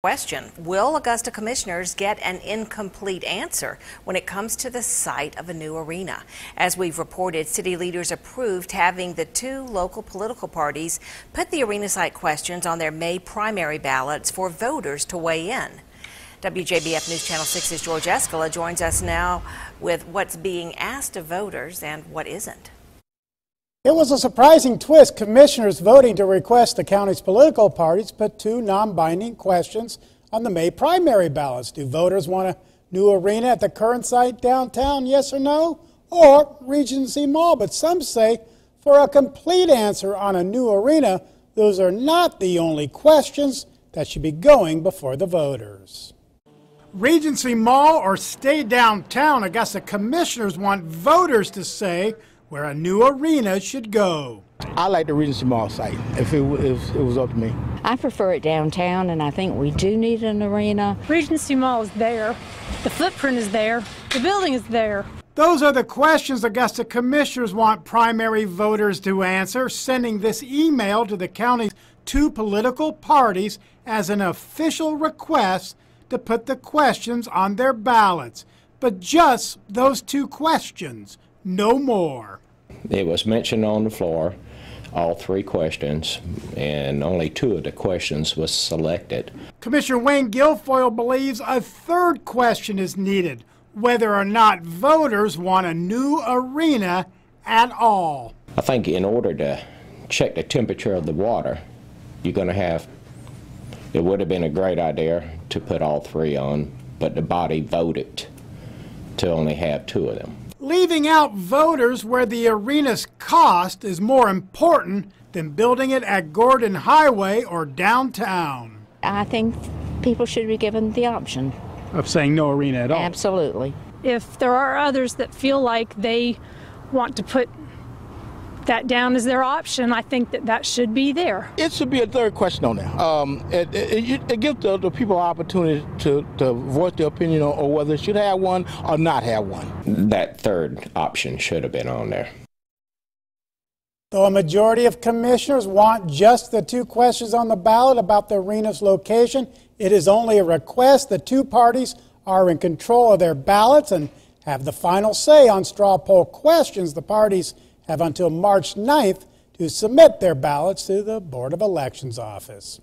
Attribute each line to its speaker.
Speaker 1: Question: will Augusta Commissioners get an incomplete answer when it comes to the site of a new arena? As we've reported, city leaders approved having the two local political parties put the arena site questions on their May primary ballots for voters to weigh in. WJBF News Channel 6's George Escala joins us now with what's being asked of voters and what isn't.
Speaker 2: It was a surprising twist. Commissioners voting to request the county's political parties put two non-binding questions on the May primary ballots. Do voters want a new arena at the current site downtown, yes or no? Or Regency Mall? But some say for a complete answer on a new arena, those are not the only questions that should be going before the voters. Regency Mall or stay downtown? Augusta Commissioners want voters to say where a new arena should go.
Speaker 3: I like the Regency Mall site if it was up to me.
Speaker 4: I prefer it downtown, and I think we do need an arena.
Speaker 5: Regency Mall is there. The footprint is there. The building is there.
Speaker 2: Those are the questions Augusta Commissioners want primary voters to answer, sending this email to the county's two political parties as an official request to put the questions on their ballots. But just those two questions, no more.
Speaker 6: It was mentioned on the floor, all three questions, and only two of the questions was selected.
Speaker 2: Commissioner Wayne Guilfoyle believes a third question is needed, whether or not voters want a new arena at all.
Speaker 6: I think in order to check the temperature of the water, you're going to have, it would have been a great idea to put all three on, but the body voted to only have two of them.
Speaker 2: Leaving out voters where the arena's cost is more important than building it at Gordon Highway or downtown.
Speaker 4: I think people should be given the option
Speaker 2: Of saying no arena at all.
Speaker 4: Absolutely.
Speaker 5: If there are others that feel like they want to put that down as their option, I think that should be there.
Speaker 3: It should be a third question on there. It gives the people an opportunity to voice their opinion on whether it should have one or not have one.
Speaker 6: That third option should have been on there.
Speaker 2: Though a majority of commissioners want just the two questions on the ballot about the arena's location, it is only a request. The two parties are in control of their ballots and have the final say on straw poll questions. The parties have until March 9th to submit their ballots to the Board of Elections office.